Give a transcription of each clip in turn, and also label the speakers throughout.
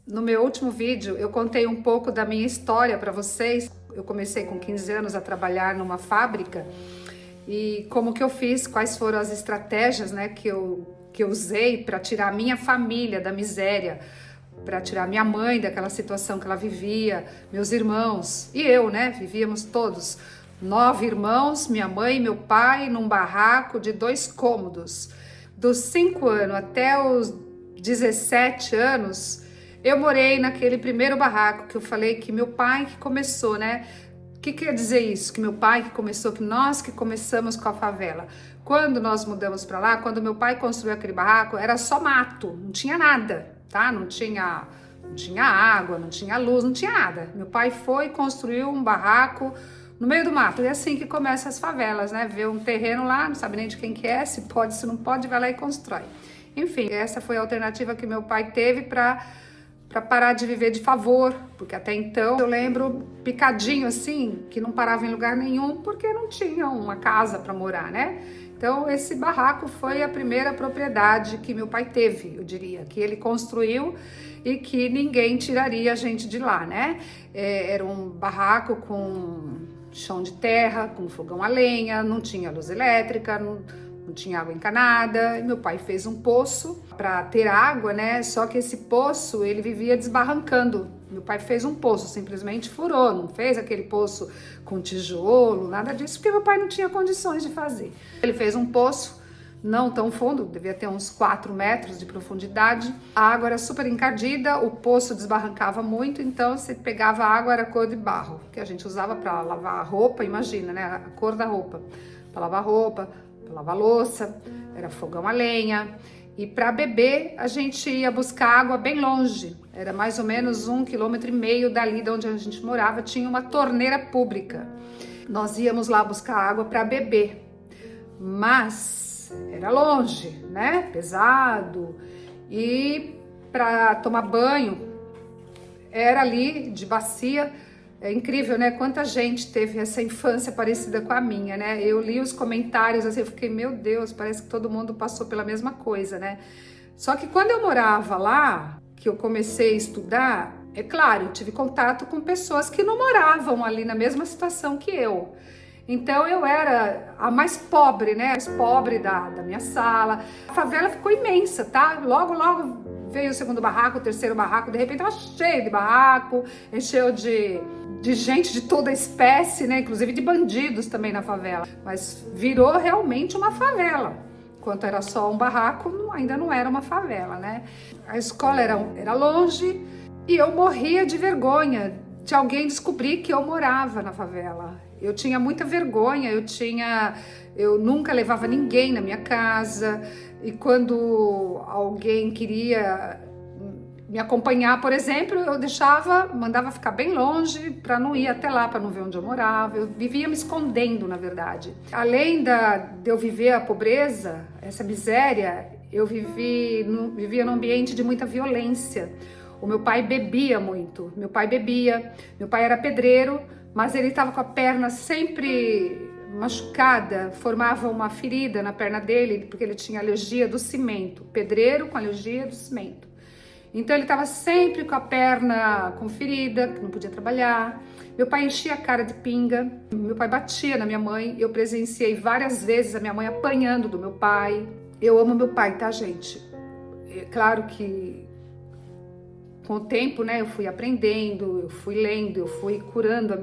Speaker 1: No meu último vídeo, eu contei um pouco da minha história para vocês. Eu comecei com 15 anos a trabalhar numa fábrica e como que eu fiz, quais foram as estratégias, né, que eu usei para tirar a minha família da miséria, para tirar minha mãe daquela situação que ela vivia, meus irmãos e eu, né, vivíamos todos, 9 irmãos, minha mãe e meu pai, num barraco de 2 cômodos. Dos 5 anos até os 17 anos, eu morei naquele primeiro barraco que eu falei que meu pai que começou, né? O que quer dizer isso? Que meu pai que começou, que nós que começamos com a favela. Quando nós mudamos para lá, quando meu pai construiu aquele barraco, era só mato, não tinha nada, tá? Não tinha água, não tinha luz, não tinha nada. Meu pai foi e construiu um barraco no meio do mato. E é assim que começam as favelas, né? Vê um terreno lá, não sabe nem de quem que é, se pode, se não pode, vai lá e constrói. Enfim, essa foi a alternativa que meu pai teve para parar de viver de favor, porque até então eu lembro picadinho assim, que não parava em lugar nenhum, porque não tinha uma casa para morar, né? Então esse barraco foi a primeira propriedade que meu pai teve, eu diria, que ele construiu e que ninguém tiraria a gente de lá, né? Era um barraco com chão de terra, com fogão a lenha, não tinha luz elétrica, não tinha água encanada. E meu pai fez um poço para ter água, né? Só que esse poço ele vivia desbarrancando. Meu pai fez um poço, simplesmente furou, não fez aquele poço com tijolo, nada disso, porque meu pai não tinha condições de fazer. Ele fez um poço não tão fundo, devia ter uns 4 metros de profundidade. A água era super encardida, o poço desbarrancava muito, então você pegava a água, era cor de barro, que a gente usava para lavar a roupa, imagina, né? A cor da roupa, para lavar roupa, para lavar louça, era fogão a lenha. E para beber, a gente ia buscar água bem longe, era mais ou menos 1,5 km dali de onde a gente morava, tinha uma torneira pública. Nós íamos lá buscar água para beber, mas era longe, né? Pesado. E para tomar banho, era ali de bacia. É incrível, né? Quanta gente teve essa infância parecida com a minha, né? Eu li os comentários assim, eu fiquei, meu Deus, parece que todo mundo passou pela mesma coisa, né? Só que quando eu morava lá, que eu comecei a estudar, é claro, eu tive contato com pessoas que não moravam ali na mesma situação que eu. Então eu era a mais pobre, né? A mais pobre da minha sala. A favela ficou imensa, tá? Logo veio o segundo barraco, o terceiro barraco, de repente tava cheio de barraco, encheu de gente de toda espécie, né? Inclusive de bandidos também na favela. Mas virou realmente uma favela. Enquanto era só um barraco, ainda não era uma favela, né? A escola era longe e eu morria de vergonha de alguém descobrir que eu morava na favela. Eu tinha muita vergonha, eu nunca levava ninguém na minha casa, e quando alguém queria me acompanhar, por exemplo, eu mandava ficar bem longe para não ir até lá, para não ver onde eu morava. Eu vivia me escondendo, na verdade. Além de eu viver a pobreza, essa miséria, eu vivia num ambiente de muita violência. O meu pai bebia muito, meu pai era pedreiro, mas ele estava com a perna sempre machucada, formava uma ferida na perna dele, porque ele tinha alergia do cimento, pedreiro com alergia do cimento. Então ele estava sempre com a perna com ferida, que não podia trabalhar. Meu pai enchia a cara de pinga, meu pai batia na minha mãe, eu presenciei várias vezes a minha mãe apanhando do meu pai. Eu amo meu pai, tá, gente? É claro que com o tempo, né, eu fui aprendendo, eu fui lendo, eu fui curando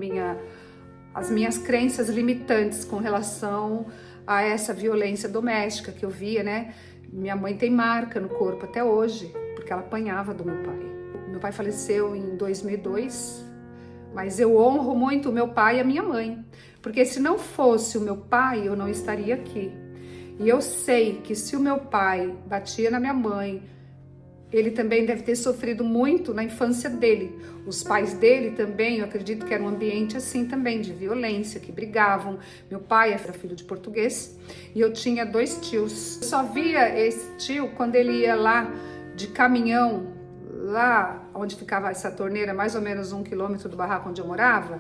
Speaker 1: as minhas crenças limitantes com relação a essa violência doméstica que eu via, né? Minha mãe tem marca no corpo até hoje, porque ela apanhava do meu pai. Meu pai faleceu em 2002, mas eu honro muito o meu pai e a minha mãe, porque se não fosse o meu pai, eu não estaria aqui. E eu sei que se o meu pai batia na minha mãe, ele também deve ter sofrido muito na infância dele. Os pais dele também, eu acredito que era um ambiente assim também, de violência, que brigavam. Meu pai era filho de português e eu tinha 2 tios. Eu só via esse tio quando ele ia lá de caminhão, lá onde ficava essa torneira, mais ou menos 1 quilômetro do barraco onde eu morava.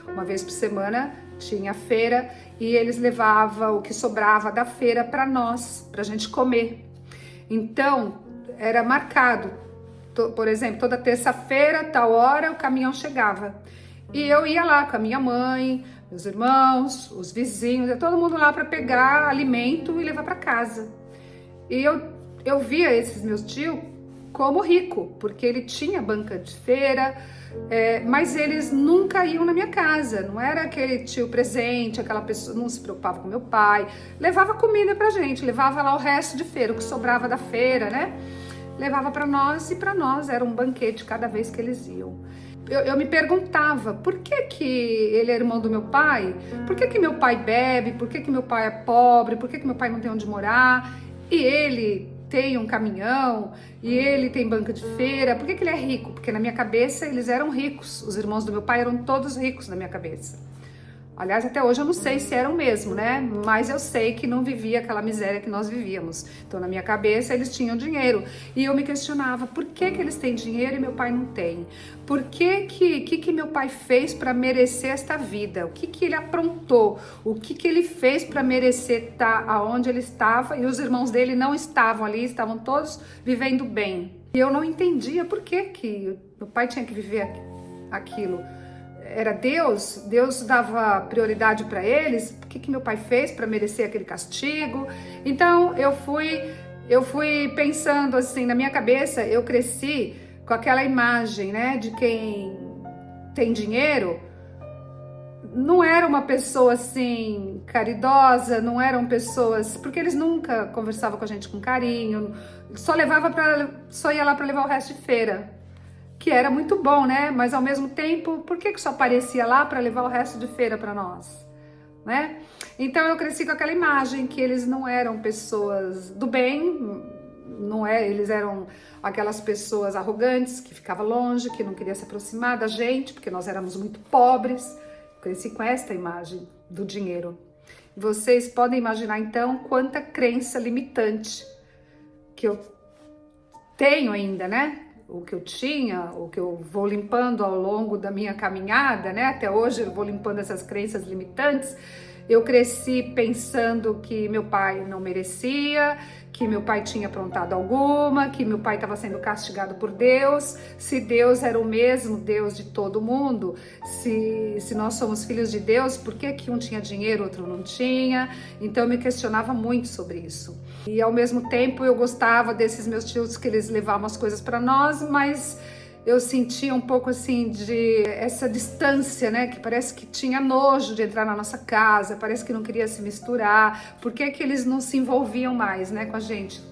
Speaker 1: Uma vez por semana tinha feira e eles levavam o que sobrava da feira para nós, para a gente comer. Então, era marcado por exemplo, toda terça-feira, tal hora, o caminhão chegava. E eu ia lá com a minha mãe, meus irmãos, os vizinhos, todo mundo lá para pegar alimento e levar para casa. E eu via esses meus tios como rico, porque ele tinha banca de feira, mas eles nunca iam na minha casa. Não era aquele tio presente, aquela pessoa, não se preocupava com meu pai, levava comida pra gente, levava lá o resto de feira, o que sobrava da feira, né? Levava para nós, e para nós era um banquete cada vez que eles iam. Eu me perguntava, por que ele é irmão do meu pai? Por que meu pai bebe? Por que meu pai é pobre? Por que meu pai não tem onde morar? E ele tem um caminhão, e ele tem banca de feira. Por que ele é rico? Porque na minha cabeça eles eram ricos. Os irmãos do meu pai eram todos ricos na minha cabeça. Aliás, até hoje eu não sei se eram mesmo, né? Mas eu sei que não vivia aquela miséria que nós vivíamos. Então, na minha cabeça, eles tinham dinheiro. E eu me questionava, por que eles têm dinheiro e meu pai não tem? Por que meu pai fez para merecer esta vida? O que ele aprontou? O que ele fez para merecer estar aonde ele estava? E os irmãos dele não estavam ali, estavam todos vivendo bem. E eu não entendia por que meu pai tinha que viver aquilo. Era Deus dava prioridade para eles. O que meu pai fez para merecer aquele castigo? Então eu fui pensando assim, na minha cabeça, eu cresci com aquela imagem, né, de quem tem dinheiro. Não era uma pessoa assim caridosa, não eram pessoas, porque eles nunca conversavam com a gente com carinho, só ia lá para levar o resto de feira. Que era muito bom, né? Mas ao mesmo tempo, por que só aparecia lá para levar o resto de feira para nós, né? Então eu cresci com aquela imagem que eles não eram pessoas do bem, eles eram aquelas pessoas arrogantes que ficavam longe, que não queriam se aproximar da gente, porque nós éramos muito pobres. Eu cresci com esta imagem do dinheiro. Vocês podem imaginar então quanta crença limitante que eu tenho ainda, né? O que eu tinha, o que eu vou limpando ao longo da minha caminhada, né? Até hoje eu vou limpando essas crenças limitantes. Eu cresci pensando que meu pai não merecia, que meu pai tinha aprontado alguma, que meu pai estava sendo castigado por Deus. Se Deus era o mesmo Deus de todo mundo, se nós somos filhos de Deus, por que um tinha dinheiro, outro não tinha? Então eu me questionava muito sobre isso. E ao mesmo tempo eu gostava desses meus tios que eles levavam as coisas para nós, mas eu sentia um pouco assim de essa distância, né? Que parece que tinha nojo de entrar na nossa casa, parece que não queria se misturar. Por que eles não se envolviam mais, né, com a gente?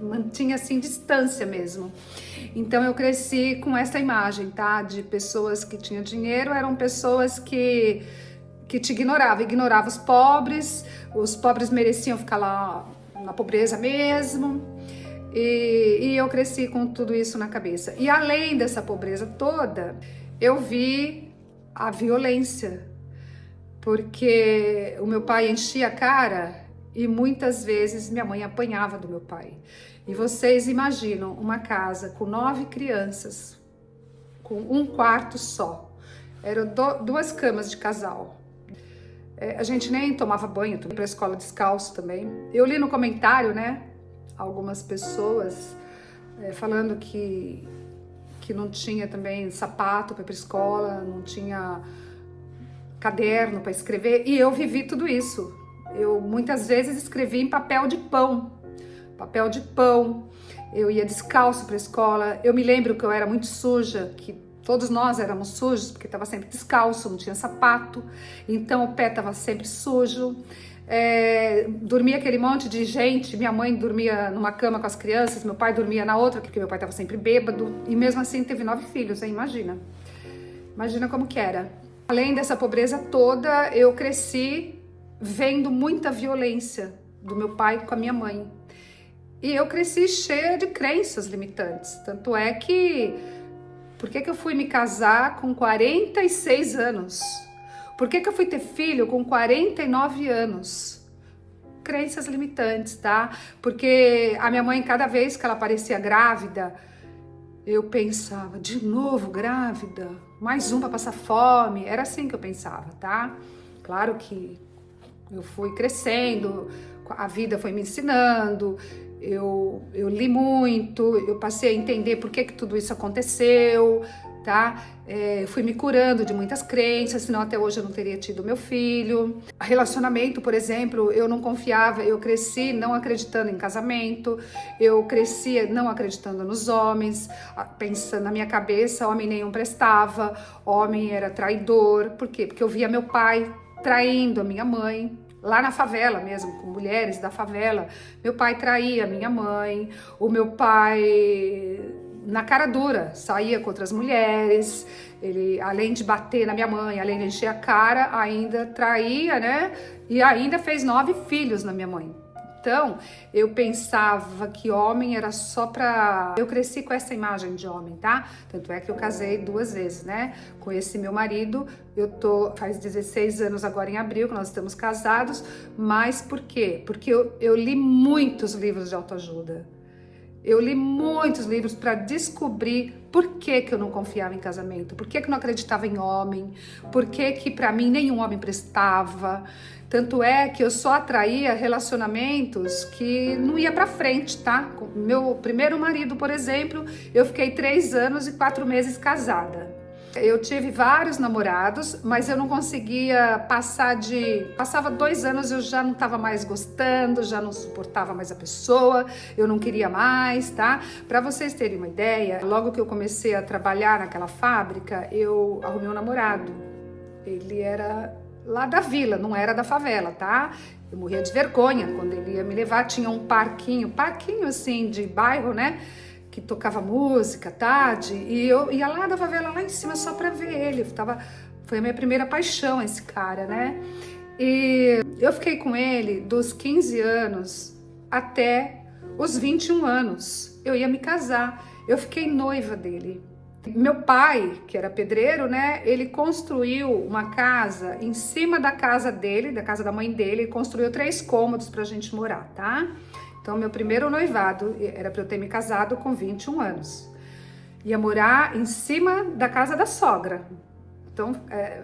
Speaker 1: Mantinha assim distância mesmo. Então eu cresci com essa imagem, tá? De pessoas que tinham dinheiro, eram pessoas que te ignoravam os pobres mereciam ficar lá na pobreza mesmo. E eu cresci com tudo isso na cabeça. E além dessa pobreza toda, eu vi a violência, porque o meu pai enchia a cara e muitas vezes minha mãe apanhava do meu pai. E vocês imaginam uma casa com 9 crianças, com um quarto só. Eram 2 camas de casal. A gente nem tomava banho, ia para a escola descalço também. Eu li no comentário, né, algumas pessoas falando que não tinha também sapato para ir para a escola, não tinha caderno para escrever, e eu vivi tudo isso. Eu muitas vezes escrevi em papel de pão, eu ia descalço para a escola. Eu me lembro que eu era muito suja, que todos nós éramos sujos, porque estava sempre descalço, não tinha sapato, então o pé estava sempre sujo. Dormia aquele monte de gente, minha mãe dormia numa cama com as crianças, meu pai dormia na outra, porque meu pai estava sempre bêbado, e mesmo assim teve 9 filhos, hein? Imagina como que era. Além dessa pobreza toda, eu cresci vendo muita violência do meu pai com a minha mãe, e eu cresci cheia de crenças limitantes, tanto é que por que eu fui me casar com 46 anos? Por que eu fui ter filho com 49 anos? Crenças limitantes, tá? Porque a minha mãe, cada vez que ela parecia grávida, eu pensava, de novo grávida? Mais um para passar fome? Era assim que eu pensava, tá? Claro que eu fui crescendo, a vida foi me ensinando, eu li muito, eu passei a entender por que tudo isso aconteceu, tá? Fui me curando de muitas crenças, senão até hoje eu não teria tido meu filho. Relacionamento, por exemplo, eu não confiava, eu cresci não acreditando em casamento, eu cresci não acreditando nos homens, pensando na minha cabeça, homem nenhum prestava, homem era traidor. Por quê? Porque eu via meu pai traindo a minha mãe, lá na favela mesmo, com mulheres da favela. Meu pai traía a minha mãe, o meu pai, na cara dura, saía com outras mulheres, ele, além de bater na minha mãe, além de encher a cara, ainda traía, né? E ainda fez 9 filhos na minha mãe. Então, eu pensava que homem era só pra... Eu cresci com essa imagem de homem, tá? Tanto é que eu casei 2 vezes, né? Com esse meu marido, faz 16 anos agora em abril que nós estamos casados, mas por quê? Porque eu li muitos livros de autoajuda. Eu li muitos livros para descobrir por que eu não confiava em casamento, por que eu não acreditava em homem, por que para mim nenhum homem prestava. Tanto é que eu só atraía relacionamentos que não ia para frente, tá? Meu primeiro marido, por exemplo, eu fiquei 3 anos e 4 meses casada. Eu tive vários namorados, mas eu não conseguia Passava 2 anos, eu já não estava mais gostando, já não suportava mais a pessoa, eu não queria mais, tá? Para vocês terem uma ideia, logo que eu comecei a trabalhar naquela fábrica, eu arrumei um namorado. Ele era lá da vila, não era da favela, tá? Eu morria de vergonha quando ele ia me levar, tinha um parquinho assim de bairro, né? Que tocava música, tarde, e eu ia lá da favela, lá em cima, só pra ver ele. Foi a minha primeira paixão, esse cara, né? E eu fiquei com ele dos 15 anos até os 21 anos. Eu ia me casar, eu fiquei noiva dele. Meu pai, que era pedreiro, né? Ele construiu uma casa em cima da casa dele, da casa da mãe dele, ele construiu 3 cômodos pra gente morar, tá? Então, meu primeiro noivado era para eu ter me casado com 21 anos. Ia morar em cima da casa da sogra. Então,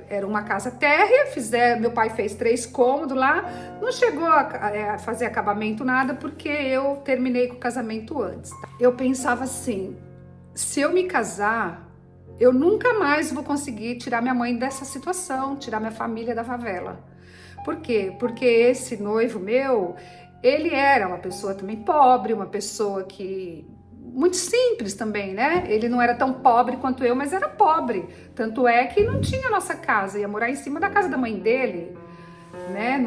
Speaker 1: era uma casa térrea, meu pai fez 3 cômodos lá, não chegou a fazer acabamento nada, porque eu terminei com o casamento antes. Tá? Eu pensava assim, se eu me casar, eu nunca mais vou conseguir tirar minha mãe dessa situação, tirar minha família da favela. Por quê? Porque esse noivo meu... Ele era uma pessoa também pobre, uma pessoa que... muito simples também, né? Ele não era tão pobre quanto eu, mas era pobre. Tanto é que não tinha nossa casa, ia morar em cima da casa da mãe dele, né?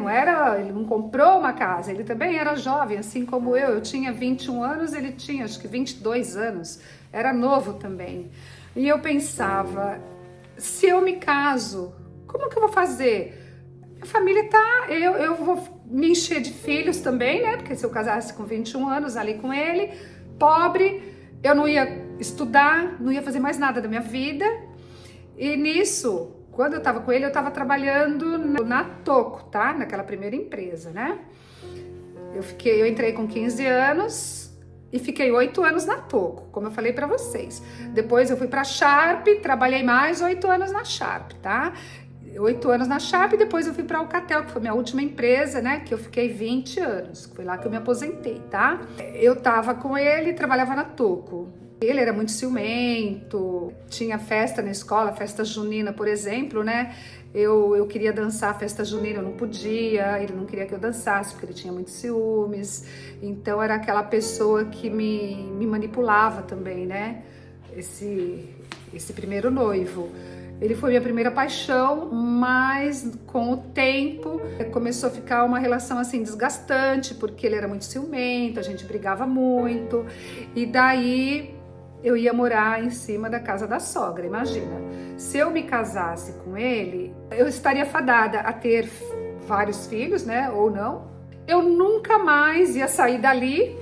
Speaker 1: Ele não comprou uma casa, ele também era jovem, assim como eu. Eu tinha 21 anos, ele tinha acho que 22 anos, era novo também. E eu pensava, se eu me caso, como que eu vou fazer? A família eu vou me encher de filhos também, né? Porque se eu casasse com 21 anos ali com ele, pobre, eu não ia estudar, não ia fazer mais nada da minha vida. E nisso, quando eu tava com ele, eu tava trabalhando na Toco, tá? Naquela primeira empresa, né? Eu entrei com 15 anos e fiquei 8 anos na Toco, como eu falei pra vocês. Depois eu fui pra Sharp, trabalhei mais 8 anos na Sharp, tá? 8 anos na Sharp, e depois eu fui para Alcatel, que foi minha última empresa, né? Que eu fiquei 20 anos, foi lá que eu me aposentei, tá? Eu tava com ele, trabalhava na Toco. Ele era muito ciumento, tinha festa na escola, festa junina, por exemplo, né? Eu queria dançar a festa junina, eu não podia, ele não queria que eu dançasse, porque ele tinha muitos ciúmes. Então era aquela pessoa que me manipulava também, né? Esse primeiro noivo. Ele foi minha primeira paixão, mas com o tempo começou a ficar uma relação assim desgastante, porque ele era muito ciumento, a gente brigava muito, e daí eu ia morar em cima da casa da sogra. Imagina, se eu me casasse com ele, eu estaria fadada a ter vários filhos, né, ou não. Eu nunca mais ia sair dali,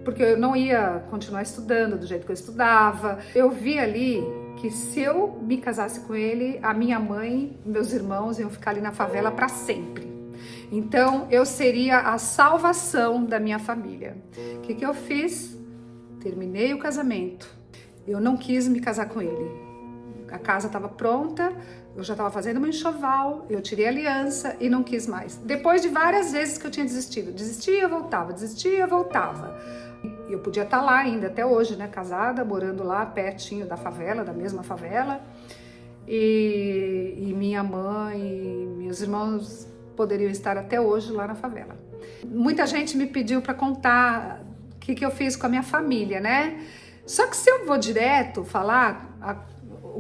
Speaker 1: porque eu não ia continuar estudando do jeito que eu estudava. Eu vi ali que se eu me casasse com ele, a minha mãe e meus irmãos iam ficar ali na favela para sempre. Então, eu seria a salvação da minha família. O que eu fiz? Terminei o casamento. Eu não quis me casar com ele. A casa estava pronta, eu já estava fazendo uma enxoval, eu tirei a aliança e não quis mais. Depois de várias vezes que eu tinha desistido, desistia, voltava, desistia, voltava. E eu podia estar lá ainda até hoje, né, casada, morando lá pertinho da favela, da mesma favela. E minha mãe e meus irmãos poderiam estar até hoje lá na favela. Muita gente me pediu para contar o que eu fiz com a minha família, né? Só que se eu vou direto falar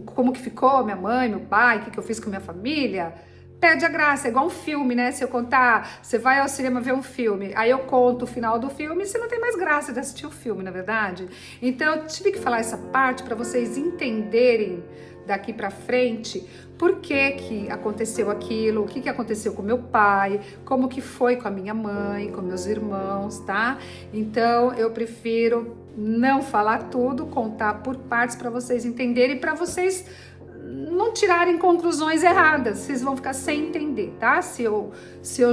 Speaker 1: como que ficou minha mãe, meu pai, o que eu fiz com a minha família, perde a graça. É igual um filme, né? Se eu contar, você vai ao cinema ver um filme, aí eu conto o final do filme, você não tem mais graça de assistir o filme, na verdade? Então eu tive que falar essa parte para vocês entenderem daqui para frente por que aconteceu aquilo, o que aconteceu com meu pai, como que foi com a minha mãe, com meus irmãos, tá? Então eu prefiro não falar tudo, contar por partes para vocês entenderem, para vocês não tirarem conclusões erradas. Vocês vão ficar sem entender, tá? Se eu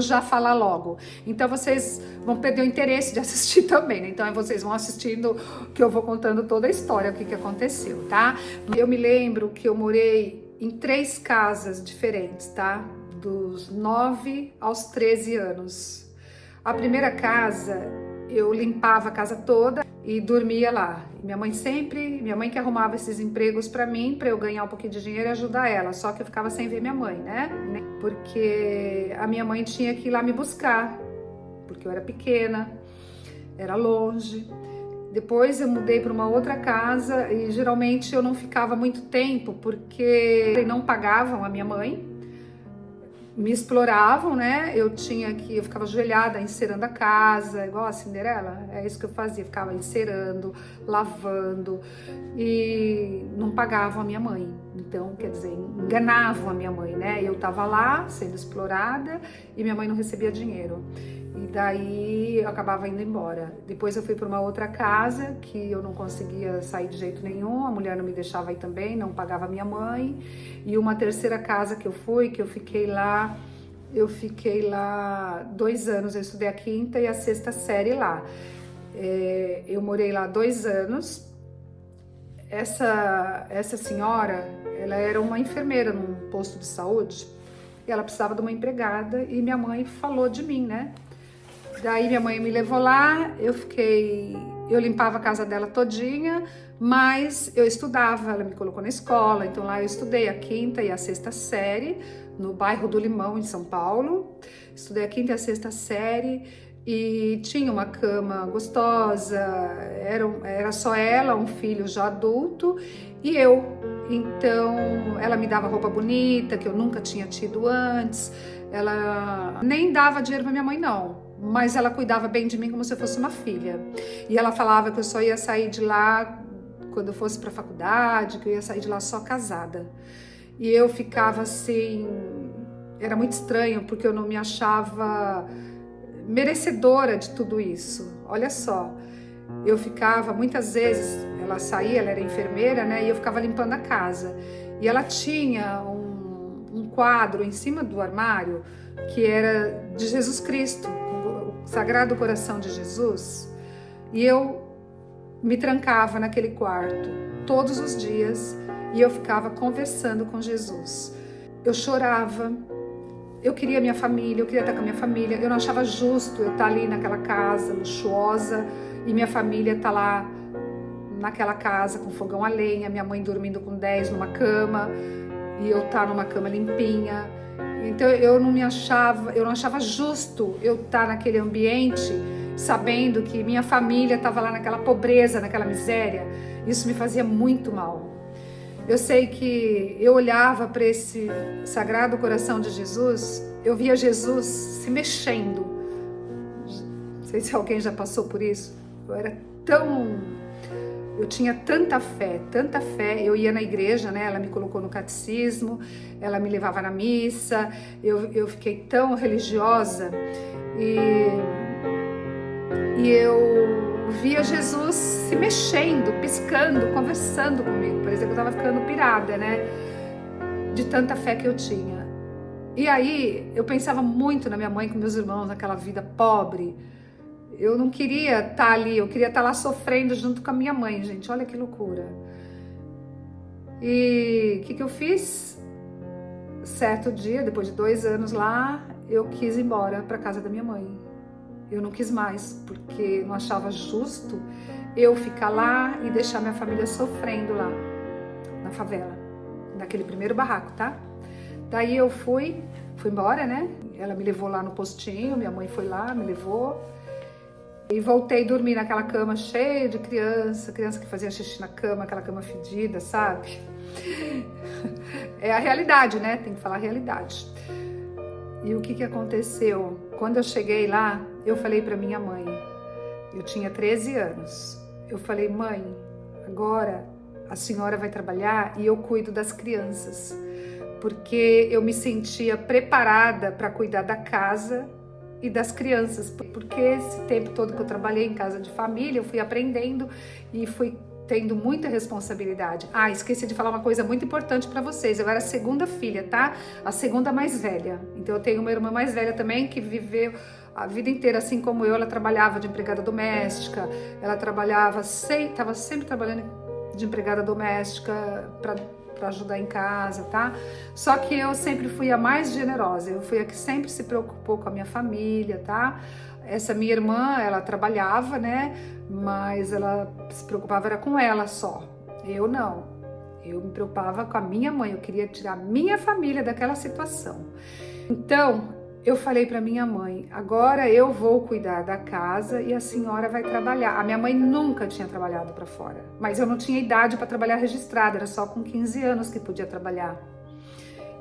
Speaker 1: já falar logo. Então vocês vão perder o interesse de assistir também, né? Então vocês vão assistindo que eu vou contando toda a história, o que aconteceu, tá? Eu me lembro que eu morei em 3 casas diferentes, tá? Dos 9 aos 13 anos. A primeira casa, eu limpava a casa toda e dormia lá. Minha mãe que arrumava esses empregos para mim, para eu ganhar um pouquinho de dinheiro e ajudar ela. Só que eu ficava sem ver minha mãe, né? Porque a minha mãe tinha que ir lá me buscar, porque eu era pequena, era longe. Depois eu mudei para uma outra casa e geralmente eu não ficava muito tempo, porque não pagavam a minha mãe, me exploravam, né? Eu ficava ajoelhada encerando a casa, igual a Cinderela. É isso que eu fazia, ficava encerando, lavando e não pagavam a minha mãe. Então, quer dizer, enganavam a minha mãe, né? Eu tava lá sendo explorada e minha mãe não recebia dinheiro. E daí eu acabava indo embora. Depois eu fui para uma outra casa que eu não conseguia sair de jeito nenhum, a mulher não me deixava ir também, não pagava a minha mãe. E uma terceira casa que eu fiquei lá 2 anos, eu estudei a 5ª e a 6ª série lá. Eu morei lá 2 anos. Essa senhora, ela era uma enfermeira num posto de saúde e ela precisava de uma empregada e minha mãe falou de mim, né? Daí minha mãe me levou lá, eu limpava a casa dela todinha, mas eu estudava, ela me colocou na escola, então lá eu estudei a 5ª e a 6ª série, no bairro do Limão, em São Paulo. Estudei a 5ª e a 6ª série e tinha uma cama gostosa, era só ela, um filho já adulto e eu. Então ela me dava roupa bonita, que eu nunca tinha tido antes, ela nem dava dinheiro pra minha mãe não, mas ela cuidava bem de mim como se eu fosse uma filha. E ela falava que eu só ia sair de lá quando eu fosse para a faculdade, que eu ia sair de lá só casada. E eu ficava assim, era muito estranho, porque eu não me achava merecedora de tudo isso. Olha só, eu ficava, muitas vezes, ela saía, ela era enfermeira, né, e eu ficava limpando a casa. E ela tinha um quadro em cima do armário que era de Jesus Cristo, Sagrado Coração de Jesus, e eu me trancava naquele quarto todos os dias e eu ficava conversando com Jesus. Eu chorava, eu queria minha família, eu queria estar com a minha família, eu não achava justo eu estar ali naquela casa luxuosa e minha família estar lá naquela casa com fogão a lenha, minha mãe dormindo com 10 numa cama e eu estar numa cama limpinha. Então eu não achava justo eu estar naquele ambiente sabendo que minha família estava lá naquela pobreza, naquela miséria. Isso me fazia muito mal. Eu sei que eu olhava para esse Sagrado Coração de Jesus, eu via Jesus se mexendo. Não sei se alguém já passou por isso. Eu tinha tanta fé, eu ia na igreja, né? Ela me colocou no catecismo, ela me levava na missa, eu fiquei tão religiosa e eu via Jesus se mexendo, piscando, conversando comigo. Parecia que eu estava ficando pirada, né? De tanta fé que eu tinha. E aí eu pensava muito na minha mãe, com meus irmãos, naquela vida pobre. Eu não queria estar ali, eu queria estar lá sofrendo junto com a minha mãe, gente. Olha que loucura. E o que eu fiz? Certo dia, depois de 2 anos lá, eu quis ir embora para casa da minha mãe. Eu não quis mais, porque não achava justo eu ficar lá e deixar minha família sofrendo lá, na favela, naquele primeiro barraco, tá? Daí eu fui embora, né? Ela me levou lá no postinho, minha mãe foi lá, me levou. E voltei a dormir naquela cama cheia de criança que fazia xixi na cama, aquela cama fedida, sabe? É a realidade, né? Tem que falar a realidade. E o que aconteceu? Quando eu cheguei lá, eu falei para minha mãe, eu tinha 13 anos, eu falei, mãe, agora a senhora vai trabalhar e eu cuido das crianças, porque eu me sentia preparada para cuidar da casa e das crianças, porque esse tempo todo que eu trabalhei em casa de família, eu fui aprendendo e fui tendo muita responsabilidade. Ah, esqueci de falar uma coisa muito importante para vocês. Eu era a segunda filha, tá? A segunda mais velha. Então eu tenho uma irmã mais velha também que viveu a vida inteira assim como eu. Ela trabalhava de empregada doméstica, ela estava sempre trabalhando de empregada doméstica para ajudar em casa, tá? Só que eu sempre fui a mais generosa, eu fui a que sempre se preocupou com a minha família, tá? Essa minha irmã, ela trabalhava, né? Mas ela se preocupava era com ela só. Eu não. Eu me preocupava com a minha mãe, eu queria tirar a minha família daquela situação. Então, eu falei para minha mãe, agora eu vou cuidar da casa e a senhora vai trabalhar. A minha mãe nunca tinha trabalhado para fora, mas eu não tinha idade para trabalhar registrada, era só com 15 anos que podia trabalhar.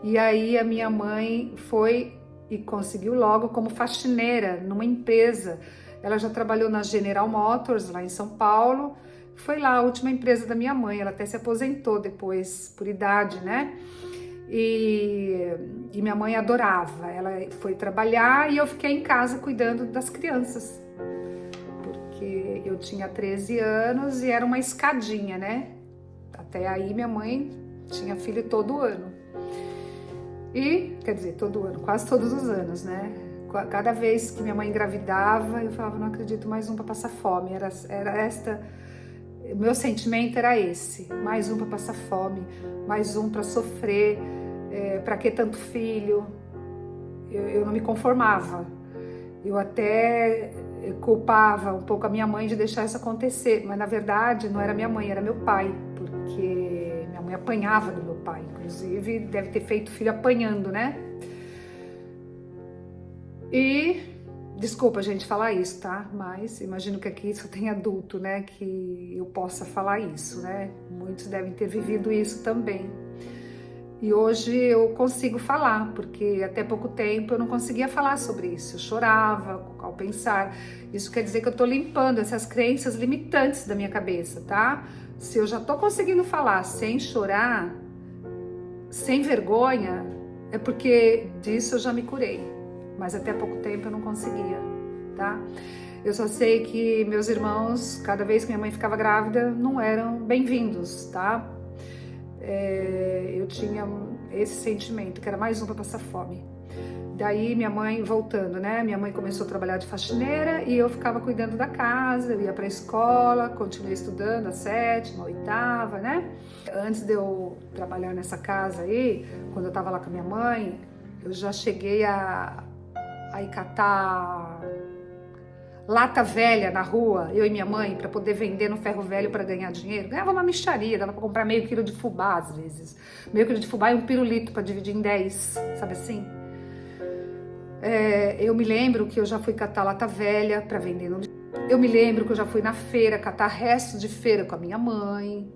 Speaker 1: E aí a minha mãe foi e conseguiu logo como faxineira numa empresa. Ela já trabalhou na General Motors, lá em São Paulo. Foi lá a última empresa da minha mãe, ela até se aposentou depois, por idade, né? E minha mãe adorava, ela foi trabalhar e eu fiquei em casa cuidando das crianças, porque eu tinha 13 anos e era uma escadinha, né? Até aí minha mãe tinha filho todo ano. E, quer dizer, todo ano, quase todos os anos, né? Cada vez que minha mãe engravidava, eu falava, não acredito, mais um para passar fome. Meu sentimento era esse, mais um para passar fome, mais um para sofrer, para que tanto filho? Eu não me conformava. Eu até culpava um pouco a minha mãe de deixar isso acontecer, mas na verdade não era minha mãe, era meu pai, porque minha mãe apanhava do meu pai, inclusive deve ter feito filho apanhando, né? E desculpa, gente, falar isso, tá? Mas imagino que aqui só tem adulto, né? Que eu possa falar isso, né? Muitos devem ter vivido isso também. E hoje eu consigo falar, porque até pouco tempo eu não conseguia falar sobre isso. Eu chorava ao pensar. Isso quer dizer que eu tô limpando essas crenças limitantes da minha cabeça, tá? Se eu já tô conseguindo falar sem chorar, sem vergonha, é porque disso eu já me curei. Mas até pouco tempo eu não conseguia, tá? Eu só sei que meus irmãos, cada vez que minha mãe ficava grávida, não eram bem-vindos, tá? Eu tinha esse sentimento, que era mais um para passar fome. Daí minha mãe, voltando, né? Minha mãe começou a trabalhar de faxineira e eu ficava cuidando da casa, eu ia para a escola, continuei estudando a 7ª, a 8ª, né? Antes de eu trabalhar nessa casa aí, quando eu tava lá com a minha mãe, eu já cheguei a ir catar lata velha na rua, eu e minha mãe, para poder vender no ferro velho para ganhar dinheiro. Ganhava uma mixaria, dava para comprar meio quilo de fubá às vezes. Meio quilo de fubá e um pirulito para dividir em 10, sabe assim? Eu me lembro que eu já fui catar lata velha para vender no... Eu me lembro que eu já fui na feira catar restos de feira com a minha mãe.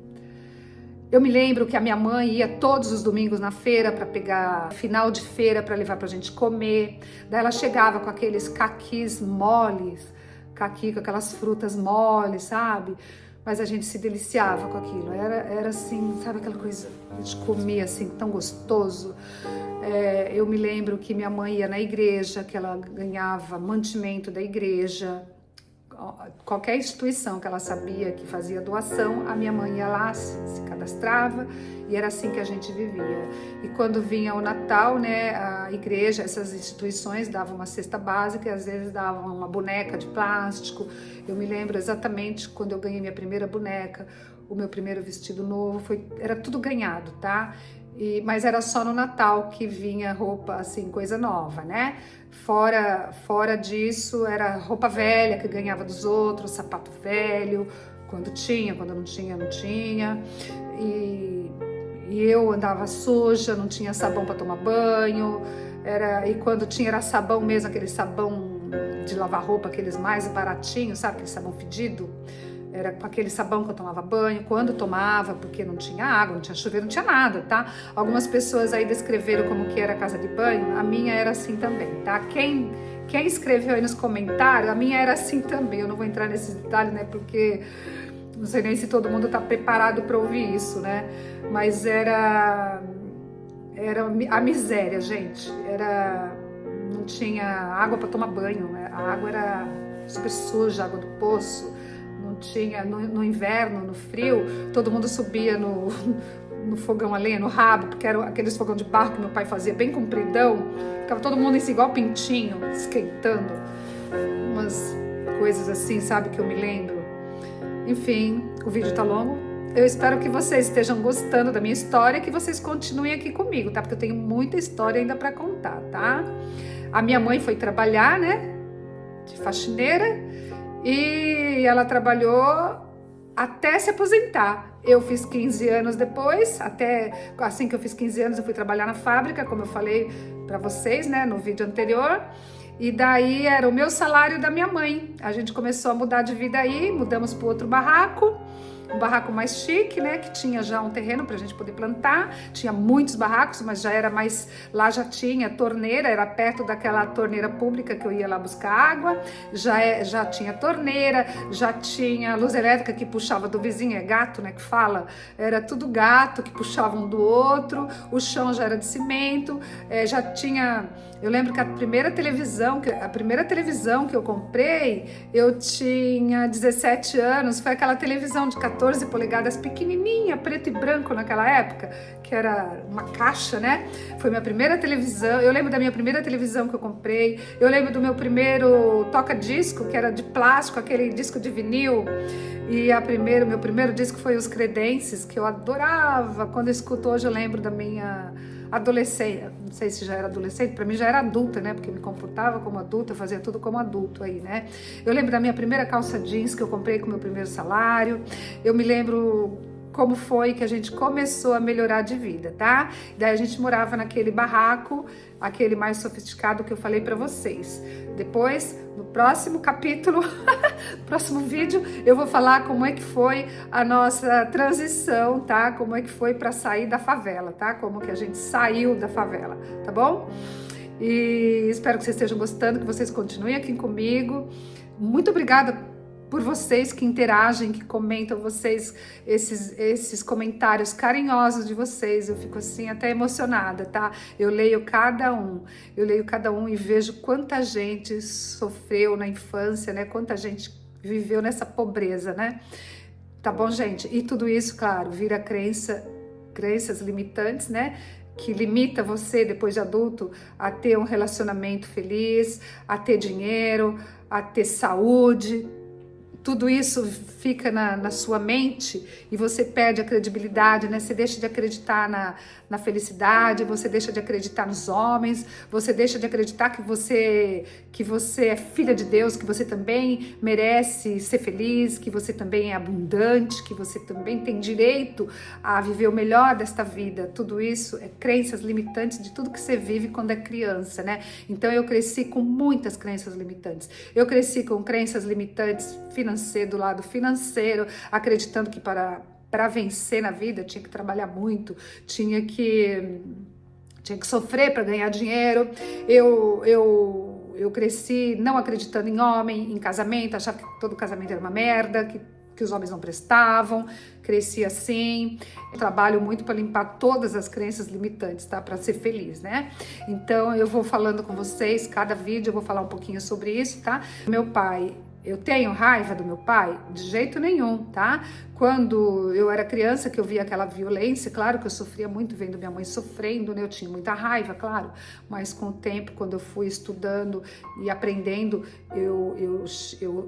Speaker 1: Eu me lembro que a minha mãe ia todos os domingos na feira para pegar final de feira para levar pra gente comer. Daí ela chegava com aqueles caquis moles, caqui com aquelas frutas moles, sabe? Mas a gente se deliciava com aquilo. Era assim, sabe aquela coisa que a gente comia assim, tão gostoso. Eu me lembro que minha mãe ia na igreja, que ela ganhava mantimento da igreja. Qualquer instituição que ela sabia que fazia doação, a minha mãe ia lá, se cadastrava e era assim que a gente vivia. E quando vinha o Natal, né, a igreja, essas instituições davam uma cesta básica e às vezes davam uma boneca de plástico. Eu me lembro exatamente quando eu ganhei minha primeira boneca, o meu primeiro vestido novo, era tudo ganhado, tá? Mas era só no Natal que vinha roupa, assim, coisa nova, né? Fora disso, era roupa velha que ganhava dos outros, sapato velho, quando tinha, quando não tinha, não tinha. E eu andava suja, não tinha sabão para tomar banho, e quando tinha era sabão mesmo, aquele sabão de lavar roupa, aqueles mais baratinhos, sabe? Aquele sabão fedido. Era com aquele sabão que eu tomava banho, quando tomava, porque não tinha água, não tinha chuveiro, não tinha nada, tá? Algumas pessoas aí descreveram como que era a casa de banho, a minha era assim também, tá? Quem escreveu aí nos comentários, a minha era assim também, eu não vou entrar nesses detalhes, né? Porque não sei nem se todo mundo tá preparado para ouvir isso, né? Mas era a miséria, gente. Não tinha água para tomar banho, né? A água era super suja, água do poço. Não tinha, no inverno, no frio, todo mundo subia no fogão a lenha, no rabo, porque era aqueles fogão de barro que meu pai fazia bem compridão. Ficava todo mundo assim, igual pintinho, esquentando. Umas coisas assim, sabe, que eu me lembro. Enfim, o vídeo tá longo. Eu espero que vocês estejam gostando da minha história e que vocês continuem aqui comigo, tá? Porque eu tenho muita história ainda para contar, tá? A minha mãe foi trabalhar, né? De faxineira. E ela trabalhou até se aposentar. Eu fiz 15 anos depois, até assim que eu fiz 15 anos eu fui trabalhar na fábrica, como eu falei para vocês, né, no vídeo anterior. E daí era o meu salário da minha mãe. A gente começou a mudar de vida aí, mudamos para outro barraco. Um barraco mais chique, né, que tinha já um terreno pra gente poder plantar, tinha muitos barracos, mas já era mais, lá já tinha torneira, era perto daquela torneira pública que eu ia lá buscar água, já tinha torneira, já tinha luz elétrica que puxava do vizinho, é gato, né, que fala, era tudo gato que puxava um do outro, o chão já era de cimento, já tinha, eu lembro que a primeira televisão que eu comprei, eu tinha 17 anos, foi aquela televisão de 14 polegadas pequenininha, preto e branco naquela época, que era uma caixa, né? Foi minha primeira televisão, eu lembro da minha primeira televisão que eu comprei, eu lembro do meu primeiro toca-disco, que era de plástico, aquele disco de vinil, e meu primeiro disco foi Os Credences, que eu adorava, quando eu escuto hoje eu lembro da minha adolescente, não sei se já era adolescente, para mim já era adulta, né, porque eu me comportava como adulta, eu fazia tudo como adulto aí, né. Eu lembro da minha primeira calça jeans que eu comprei com o meu primeiro salário, eu me lembro como foi que a gente começou a melhorar de vida, tá? Daí a gente morava naquele barraco, aquele mais sofisticado que eu falei para vocês. Depois, no próximo capítulo, próximo vídeo, eu vou falar como é que foi a nossa transição, tá? Como é que foi para sair da favela, tá? Como que a gente saiu da favela, tá bom? E espero que vocês estejam gostando, que vocês continuem aqui comigo. Muito obrigada por vocês que interagem, que comentam, esses comentários carinhosos de vocês, eu fico assim até emocionada, tá? Eu leio cada um e vejo quanta gente sofreu na infância, né? Quanta gente viveu nessa pobreza, né? Tá bom, gente? E tudo isso, claro, vira crenças limitantes, né? Que limita você, depois de adulto, a ter um relacionamento feliz, a ter dinheiro, a ter saúde. Tudo isso fica na sua mente e você perde a credibilidade, né? Você deixa de acreditar na felicidade, você deixa de acreditar nos homens, você deixa de acreditar que você é filha de Deus, que você também merece ser feliz, que você também é abundante, que você também tem direito a viver o melhor desta vida. Tudo isso é crenças limitantes de tudo que você vive quando é criança, né? Então eu cresci com muitas crenças limitantes. Eu cresci com crenças limitantes do lado financeiro, acreditando que para vencer na vida tinha que trabalhar muito, tinha que sofrer para ganhar dinheiro. Eu cresci não acreditando em homem, em casamento, achava que todo casamento era uma merda, que os homens não prestavam, cresci assim. Eu trabalho muito para limpar todas as crenças limitantes, tá? Para ser feliz, né? Então eu vou falando com vocês, cada vídeo eu vou falar um pouquinho sobre isso, tá? Meu pai Eu tenho raiva do meu pai? De jeito nenhum, tá? Quando eu era criança, que eu via aquela violência, claro que eu sofria muito vendo minha mãe sofrendo, né? Eu tinha muita raiva, claro, mas com o tempo, quando eu fui estudando e aprendendo, eu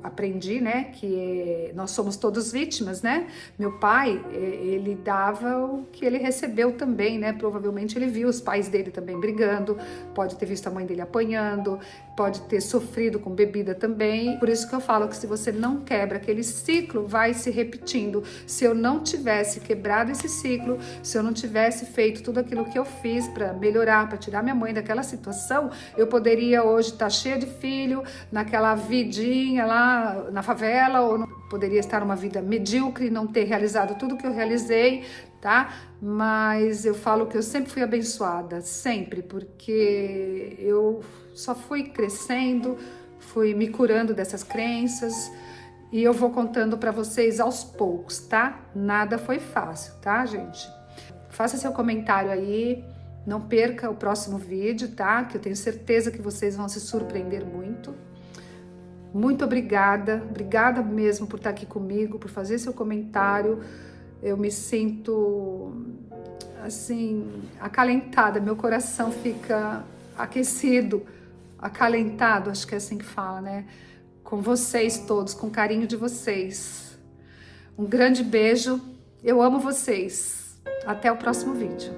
Speaker 1: aprendi, né, que nós somos todos vítimas, né? Meu pai, ele dava o que ele recebeu também, né? Provavelmente ele viu os pais dele também brigando, pode ter visto a mãe dele apanhando, pode ter sofrido com bebida também. Por isso que eu falo que se você não quebra aquele ciclo, vai se repetindo. Se eu não tivesse quebrado esse ciclo, se eu não tivesse feito tudo aquilo que eu fiz para melhorar, para tirar minha mãe daquela situação, eu poderia hoje estar cheia de filho, naquela vidinha lá na favela, ou não, poderia estar numa vida medíocre, não ter realizado tudo que eu realizei, tá? Mas eu falo que eu sempre fui abençoada, sempre, porque eu só fui crescendo, fui me curando dessas crenças, e eu vou contando para vocês aos poucos, tá? Nada foi fácil, tá, gente? Faça seu comentário aí, não perca o próximo vídeo, tá? Que eu tenho certeza que vocês vão se surpreender muito. Muito obrigada, obrigada mesmo por estar aqui comigo, por fazer seu comentário. Eu me sinto, assim, acalentada, meu coração fica aquecido, acalentado, acho que é assim que fala, né? Com vocês todos, com o carinho de vocês. Um grande beijo, eu amo vocês. Até o próximo vídeo.